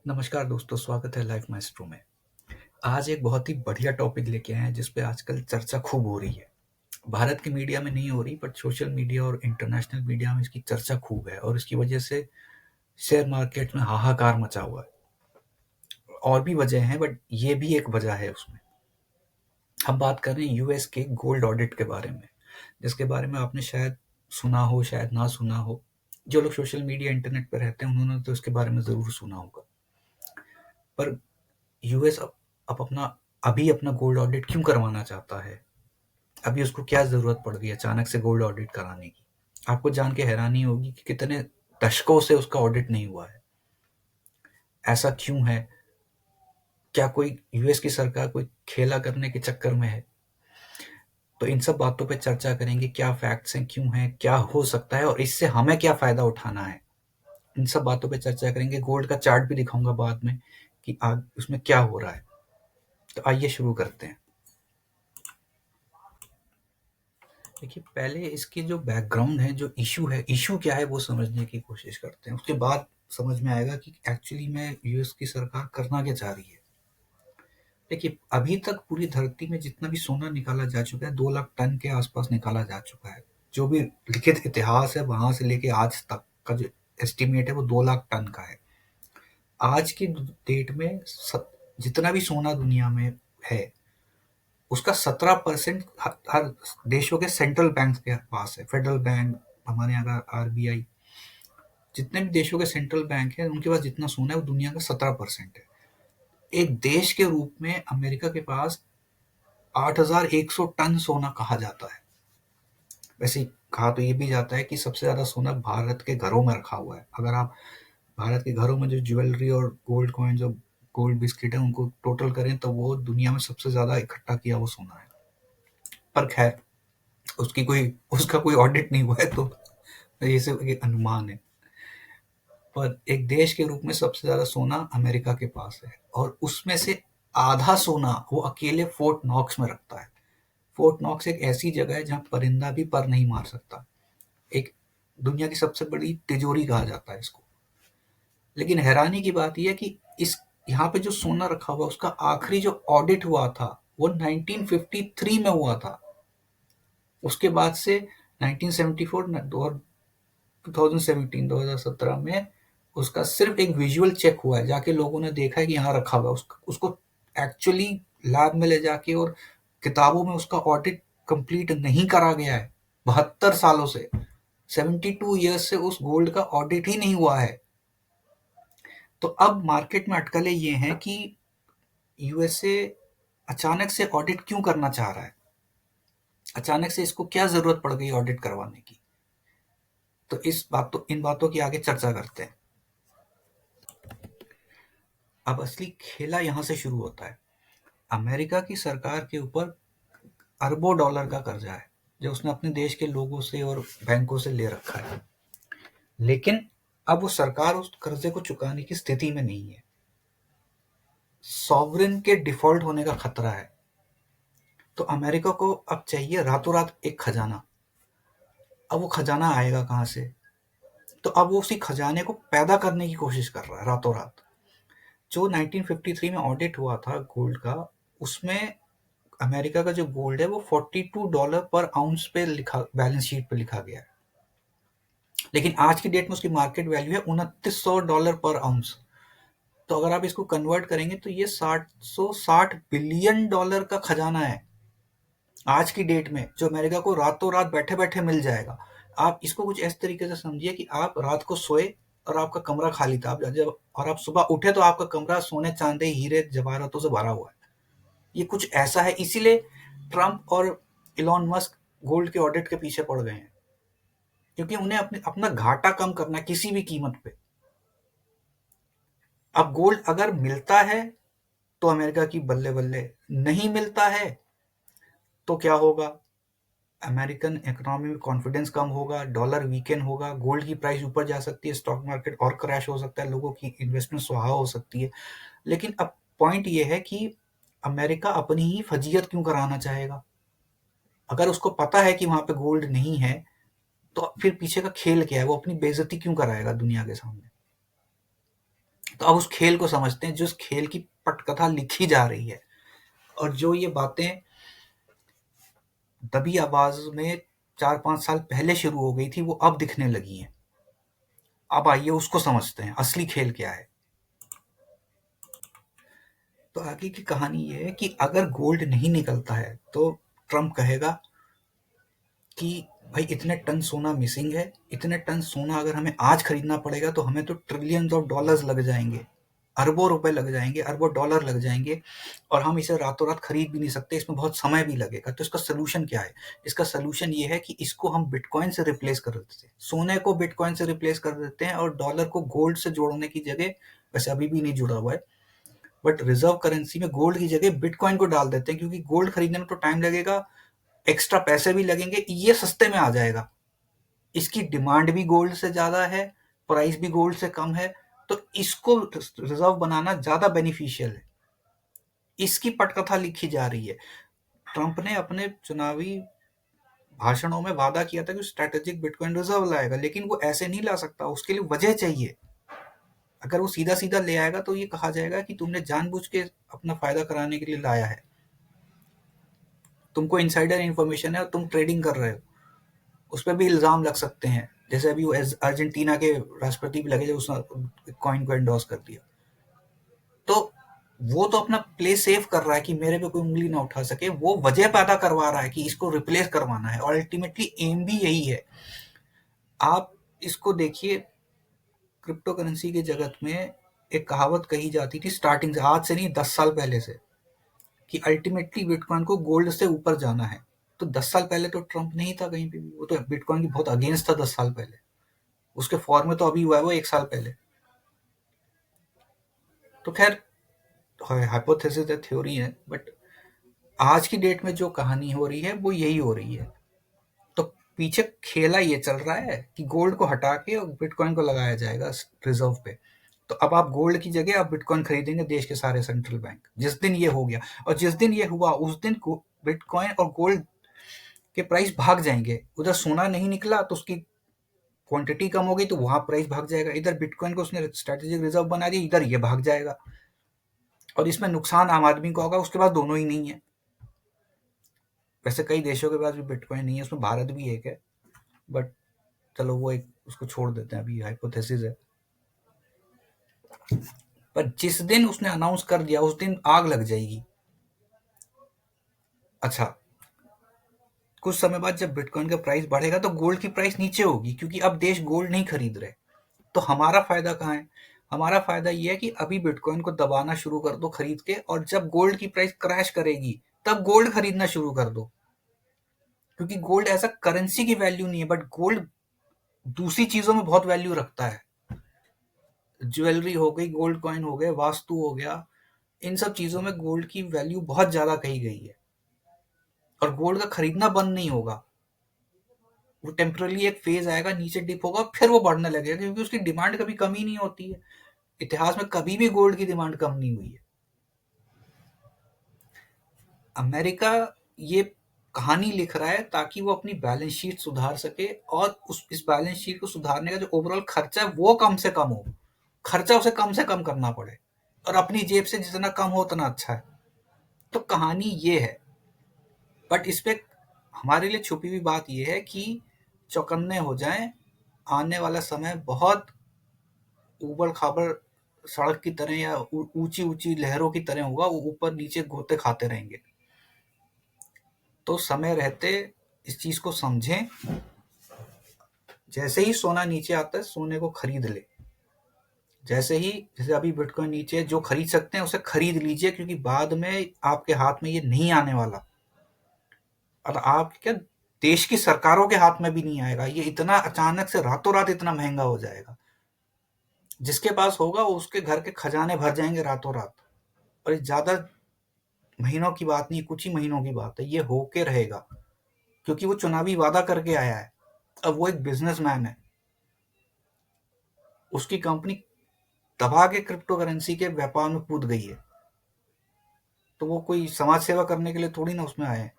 नमस्कार दोस्तों, स्वागत है लाइफ माइस्ट्रो में। आज एक बहुत ही बढ़िया टॉपिक लेके आए हैं जिस पे आजकल चर्चा खूब हो रही है। भारत की मीडिया में नहीं हो रही, बट सोशल मीडिया और इंटरनेशनल मीडिया में इसकी चर्चा खूब है और इसकी वजह से शेयर मार्केट में हाहाकार मचा हुआ है। और भी वजह हैं, बट ये भी एक वजह है उसमें। हम बात कर रहे हैं यूएस के गोल्ड ऑडिट के बारे में, जिसके बारे में आपने शायद सुना हो, शायद ना सुना हो। जो लोग सोशल मीडिया इंटरनेट पर रहते हैं उन्होंने तो इसके बारे में ज़रूर सुना होगा। पर यूएस अब अभी अपना गोल्ड ऑडिट क्यों करवाना चाहता है? अभी उसको क्या ज़रूरत पड़ गई अचानक से गोल्ड ऑडिट कराने की? आपको जान के हैरानी होगी कि कितने दशकों से उसका ऑडिट नहीं हुआ है। ऐसा क्यों है? क्या कोई यूएस की सरकार कोई खेला करने के चक्कर में है? तो इन सब बातों पे चर्चा करेंगे, क्या फैक्ट्स हैं, क्यों हैं, क्या हो सकता है और इससे हमें क्या फ़ायदा उठाना है। इन सब बातों पे चर्चा करेंगे। गोल्ड का चार्ट भी दिखाऊँगा बाद में कि आग उसमें क्या हो रहा है। तो आइए शुरू करते हैं। देखिए, पहले इसकी जो बैकग्राउंड है, जो इश्यू क्या है वो समझने की कोशिश करते हैं। उसके बाद समझ में आएगा कि एक्चुअली में यूएस की सरकार करना क्या चाह रही है। देखिए, अभी तक पूरी धरती में जितना भी सोना निकाला जा चुका है 2 लाख टन के आसपास निकाला जा चुका है। जो भी लिखित इतिहास है वहां से लेके आज तक का जो एस्टिमेट है वो 2 लाख टन का है। आज की डेट में जितना भी सोना दुनिया में है उसका 17% हर देशों के सेंट्रल बैंक के पास है। फेडरल बैंक, हमारे यहाँ का आरबीआई, जितने भी देशों के सेंट्रल बैंक है उनके पास जितना सोना है वो दुनिया का 17% है। एक देश के रूप में अमेरिका के पास 8,100 टन सोना कहा जाता है। वैसे कहा तो ये भी जाता है कि सबसे ज्यादा सोना भारत के घरों में रखा हुआ है। अगर आप भारत के घरों में जो ज्वेलरी और गोल्ड कॉइन, जो गोल्ड बिस्किट है, उनको टोटल करें तो वो दुनिया में सबसे ज्यादा इकट्ठा किया वो सोना है। पर खैर, उसका कोई ऑडिट नहीं हुआ है, तो ये सिर्फ एक अनुमान है। पर एक देश के रूप में सबसे ज्यादा सोना अमेरिका के पास है और उसमें से आधा सोना वो अकेले फोर्ट नॉक्स में रखता है। फोर्ट नॉक्स एक ऐसी जगह है जहां परिंदा भी पर नहीं मार सकता। एक दुनिया की सबसे बड़ी तिजोरी कहा जाता है इसको। लेकिन हैरानी की बात यह है कि इस यहाँ पे जो सोना रखा हुआ उसका आखिरी जो ऑडिट हुआ था वो 1953 में हुआ था। उसके बाद से 1974 और 2017 में उसका सिर्फ एक विजुअल चेक हुआ है। जाके लोगों ने देखा है कि यहाँ रखा हुआ है। उसको एक्चुअली लैब में ले जाके और किताबों में उसका ऑडिट कंप्लीट नहीं करा गया है 72 सालों से। 72 ईयर्स से उस गोल्ड का ऑडिट ही नहीं हुआ है। तो अब मार्केट में अटकलें ये हैं कि यूएसए अचानक से ऑडिट क्यों करना चाह रहा है। अचानक से इसको क्या जरूरत पड़ गई ऑडिट करवाने की। तो इन बातों की आगे चर्चा करते हैं। अब असली खेला यहाँ से शुरू होता है। अमेरिका की सरकार के ऊपर अरबों डॉलर का कर्जा है जो उसने अपने देश के लोगों से और बैंकों से ले रखा है। लेकिन अब वो सरकार उस कर्जे को चुकाने की स्थिति में नहीं है। सॉवरेन के डिफॉल्ट होने का खतरा है। तो अमेरिका को अब चाहिए रातों रात एक खजाना। अब वो खजाना आएगा कहाँ से? तो अब वो उसी खजाने को पैदा करने की कोशिश कर रहा है रातों रात। जो 1953 में ऑडिट हुआ था गोल्ड का, उसमें अमेरिका का जो गोल्ड है वो $42 पर आउंस पे लिखा, बैलेंस शीट पे लिखा गया है। लेकिन आज की डेट में उसकी मार्केट वैल्यू है $2900 पर आउंस। तो अगर आप इसको कन्वर्ट करेंगे तो ये $760 बिलियन का खजाना है आज की डेट में, जो अमेरिका को रातों रात बैठे बैठे मिल जाएगा। आप इसको कुछ इस तरीके से समझिए कि आप रात को सोए और आपका कमरा खाली था, और आप सुबह उठे तो आपका कमरा सोने चांदी हीरे जवाहरातों से भरा हुआ है। ये कुछ ऐसा है। इसीलिए ट्रंप और इलॉन मस्क गोल्ड के ऑडिट के पीछे पड़ गए हैं, क्योंकि उन्हें अपना घाटा कम करना है किसी भी कीमत पे। अब गोल्ड अगर मिलता है तो अमेरिका की बल्ले बल्ले, नहीं मिलता है तो क्या होगा? अमेरिकन इकोनॉमी में कॉन्फिडेंस कम होगा, डॉलर वीकेन होगा, गोल्ड की प्राइस ऊपर जा सकती है, स्टॉक मार्केट और क्रैश हो सकता है, लोगों की इन्वेस्टमेंट सुहा हो सकती है। लेकिन अब पॉइंट ये है कि अमेरिका अपनी ही फजीयत क्यों कराना चाहेगा? अगर उसको पता है कि वहां पे गोल्ड नहीं है तो फिर पीछे का खेल क्या है? वो अपनी बेइज्जती क्यों कराएगा दुनिया के सामने? तो अब उस खेल को समझते हैं, जो उस खेल की पटकथा लिखी जा रही है, और जो ये बातें दबी आवाज में 4-5 साल पहले शुरू हो गई थी, वो अब दिखने लगी हैं। अब आइए उसको समझते हैं, असली खेल क्या है। तो आगे की कहानी ये है कि अगर गोल्ड नहीं निकलता है तो ट्रम्प कहेगा कि भाई इतने टन सोना मिसिंग है, इतने टन सोना अगर हमें आज खरीदना पड़ेगा तो हमें तो ट्रिलियंस ऑफ डॉलर्स लग जाएंगे, अरबों रुपए लग जाएंगे, अरबों डॉलर लग जाएंगे, और हम इसे रातों रात खरीद भी नहीं सकते, इसमें बहुत समय भी लगेगा। तो इसका सोल्यूशन क्या है? इसका सोल्यूशन ये है कि इसको हम बिटकॉइन से रिप्लेस कर देते हैं, सोने को बिटकॉइन से रिप्लेस कर देते हैं, और डॉलर को गोल्ड से जोड़ने की जगह, वैसे अभी भी नहीं जुड़ा हुआ है, बट रिजर्व करेंसी में गोल्ड की जगह बिटकॉइन को डाल देते हैं, क्योंकि गोल्ड खरीदने में तो टाइम लगेगा, एक्स्ट्रा पैसे भी लगेंगे, ये सस्ते में आ जाएगा, इसकी डिमांड भी गोल्ड से ज्यादा है, प्राइस भी गोल्ड से कम है, तो इसको रिजर्व बनाना ज्यादा बेनिफिशियल है। इसकी पटकथा लिखी जा रही है। ट्रंप ने अपने चुनावी भाषणों में वादा किया था कि स्ट्रेटेजिक बिटकॉइन रिजर्व लाएगा, लेकिन वो ऐसे नहीं ला सकता, उसके लिए वजह चाहिए। अगर वो सीधा सीधा ले आएगा तो ये कहा जाएगा कि तुमने जानबूझ के अपना फायदा कराने के लिए लाया है, तुमको इनसाइडर इन्फॉर्मेशन है और तुम ट्रेडिंग कर रहे हो, उस पर भी इल्जाम लग सकते हैं, जैसे अभी वो अर्जेंटीना के राष्ट्रपति भी लगे जो उसने कॉइन को एंडोर्स कर दिया। तो वो तो अपना प्ले सेफ कर रहा है कि मेरे पे कोई उंगली ना उठा सके, वो वजह पैदा करवा रहा है कि इसको रिप्लेस करवाना है, और अल्टीमेटली एम भी यही है। आप इसको देखिए, क्रिप्टो करेंसी के जगत में एक कहावत कही जाती थी स्टार्टिंग से, आज से नहीं 10 साल पहले से, कि अल्टीमेटली बिटकॉइन को गोल्ड से ऊपर जाना है। तो 10 साल पहले तो ट्रंप नहीं था कहीं पे भी, वो तो बिटकॉइन की बहुत अगेंस्ट था 10 साल पहले, उसके फॉर में तो अभी हुआ है वो 1 साल पहले। तो खैर हाइपोथेसिस है, थ्योरी है, बट आज की डेट में जो कहानी हो रही है वो यही हो रही है। तो पीछे खेला ये चल रहा है कि गोल्ड को हटा के और बिटकॉइन को लगाया जाएगा रिजर्व पे। तो अब आप गोल्ड की जगह आप बिटकॉइन खरीदेंगे देश के सारे सेंट्रल बैंक, जिस दिन ये हो गया, और जिस दिन ये हुआ उस दिन बिटकॉइन और गोल्ड के प्राइस भाग जाएंगे। उधर सोना नहीं निकला तो उसकी क्वांटिटी कम हो गई तो वहां प्राइस भाग जाएगा, इधर बिटकॉइन को उसने स्ट्रेटेजिक रिजर्व बना दिया, इधर ये भाग जाएगा, और इसमें नुकसान आम आदमी को होगा, उसके पास दोनों ही नहीं है। वैसे कई देशों के पास भी बिटकॉइन नहीं है, उसमें भारत भी एक है, बट चलो वो एक उसको छोड़ देते हैं, अभी हाइपोथेसिस है। पर जिस दिन उसने अनाउंस कर दिया उस दिन आग लग जाएगी। अच्छा, कुछ समय बाद जब बिटकॉइन का प्राइस बढ़ेगा तो गोल्ड की प्राइस नीचे होगी, क्योंकि अब देश गोल्ड नहीं खरीद रहे। तो हमारा फायदा कहाँ है? हमारा फायदा ये है कि अभी बिटकॉइन को दबाना शुरू कर दो खरीद के, और जब गोल्ड की प्राइस क्रैश करेगी तब गोल्ड खरीदना शुरू कर दो, क्योंकि गोल्ड ऐसा करेंसी की वैल्यू नहीं है, बट गोल्ड दूसरी चीजों में बहुत वैल्यू रखता है। ज्वेलरी हो गई, गोल्ड कॉइन हो गए, वास्तु हो गया, इन सब चीजों में गोल्ड की वैल्यू बहुत ज्यादा कही गई है, और गोल्ड का खरीदना बंद नहीं होगा। वो टेम्पररी एक फेज आएगा, नीचे डिप होगा, फिर वो बढ़ने लगेगा, क्योंकि उसकी डिमांड कभी कमी नहीं होती है। इतिहास में कभी भी गोल्ड की डिमांड कम नहीं हुई है। अमेरिका ये कहानी लिख रहा है ताकि वो अपनी बैलेंस शीट सुधार सके, और इस बैलेंस शीट को सुधारने का जो ओवरऑल खर्चा है वो कम से कम हो, खर्चा उसे कम से कम करना पड़े, और अपनी जेब से जितना कम हो उतना अच्छा है। तो कहानी ये है, बट इस पे हमारे लिए छुपी हुई बात ये है कि चौकन्ने हो जाएं, आने वाला समय बहुत उबड़ खाबड़ सड़क की तरह या ऊंची ऊंची लहरों की तरह होगा, वो ऊपर नीचे गोते खाते रहेंगे। तो समय रहते इस चीज को समझें, जैसे ही सोना नीचे आता है सोने को खरीद ले, जैसे अभी बिटकॉइन नीचे, जो खरीद सकते हैं उसे खरीद लीजिए, क्योंकि बाद में आपके हाथ में ये नहीं आने वाला, और आप क्या, देश की सरकारों के हाथ में भी नहीं आएगा, ये इतना अचानक से रातों रात इतना महंगा हो जाएगा। जिसके पास होगा उसके घर के खजाने भर जाएंगे रातों रात, और ये ज्यादा महीनों की बात नहीं, कुछ ही महीनों की बात है, ये होके रहेगा, क्योंकि वो चुनावी वादा करके आया है। अब वो एक बिजनेसमैन है, उसकी कंपनी दबा के क्रिप्टो करेंसी के व्यापार में कूद गई है, तो वो कोई समाज सेवा करने के लिए थोड़ी ना उसमें आए हैं।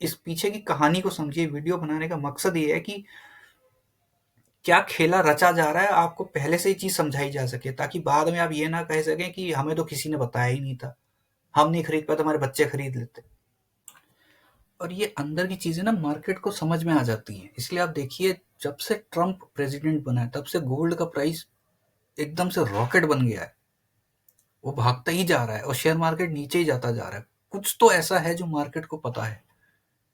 इस पीछे की कहानी को समझिए। वीडियो बनाने का मकसद ये है कि क्या खेला रचा जा रहा है, आपको पहले से ही चीज़ समझाई जा सके, ताकि बाद में आप ये ना कह सकें कि हमें तो किसी ने बताया ही नहीं था, हम नहीं खरीद पाए तो हमारे बच्चे खरीद लेते। और ये अंदर की चीज़ें ना मार्केट को समझ में आ जाती हैं। इसलिए आप देखिए, जब से ट्रम्प प्रेसिडेंट बना है तब से गोल्ड का प्राइस एकदम से रॉकेट बन गया है। वो भागता ही जा रहा है और शेयर मार्केट नीचे ही जाता जा रहा है। कुछ तो ऐसा है जो मार्केट को पता है।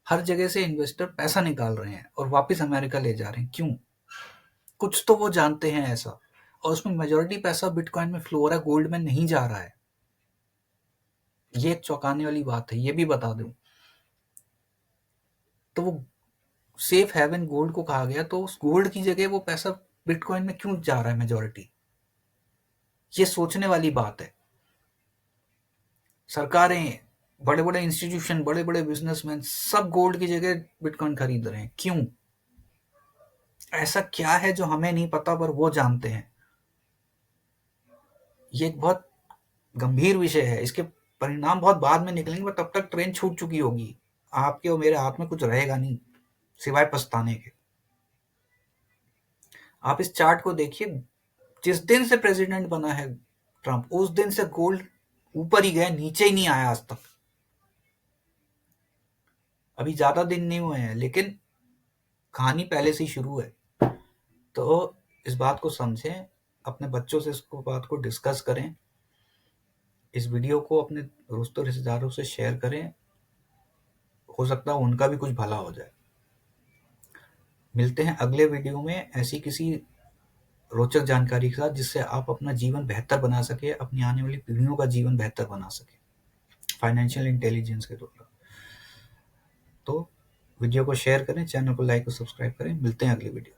हर जगह से इन्वेस्टर पैसा निकाल रहे हैं और वापस अमेरिका ले जा रहे हैं। क्यों? कुछ तो वो जानते हैं ऐसा, और उसमें मेजॉरिटी पैसा बिटकॉइन में फ्लो हो रहा है, गोल्ड में नहीं जा रहा है। ये एक चौंकाने वाली बात है, ये भी बता दूं। तो वो सेफ हेवन गोल्ड को कहा गया, तो उस गोल्ड की जगह वो पैसा बिटकॉइन में क्यों जा रहा है मेजॉरिटी? ये सोचने वाली बात है। सरकारें, बड़े बड़े इंस्टीट्यूशन, बड़े बड़े बिजनेसमैन सब गोल्ड की जगह बिटकॉइन खरीद रहे हैं। क्यों? ऐसा क्या है जो हमें नहीं पता पर वो जानते हैं? ये एक बहुत गंभीर विषय है। इसके परिणाम बहुत बाद में निकलेंगे, पर तब तक ट्रेन छूट चुकी होगी। आपके और मेरे हाथ में कुछ रहेगा नहीं सिवाय पछताने के। आप इस चार्ट को देखिए, जिस दिन से प्रेसिडेंट बना है ट्रंप, उस दिन से गोल्ड ऊपर ही गया, नीचे ही नहीं आया आज तक। अभी ज्यादा दिन नहीं हुए हैं, लेकिन कहानी पहले से ही शुरू है। तो इस बात को समझें, अपने बच्चों से इसको बात को डिस्कस करें, इस वीडियो को अपने दोस्तों रिश्तेदारों से शेयर करें। हो सकता है उनका भी कुछ भला हो जाए। मिलते हैं अगले वीडियो में ऐसी किसी रोचक जानकारी के साथ, जिससे आप अपना जीवन बेहतर बना सके, अपनी आने वाली पीढ़ियों का जीवन बेहतर बना सके फाइनेंशियल इंटेलिजेंस के द्वारा। तो वीडियो को शेयर करें, चैनल को लाइक और सब्सक्राइब करें। मिलते हैं अगली वीडियो।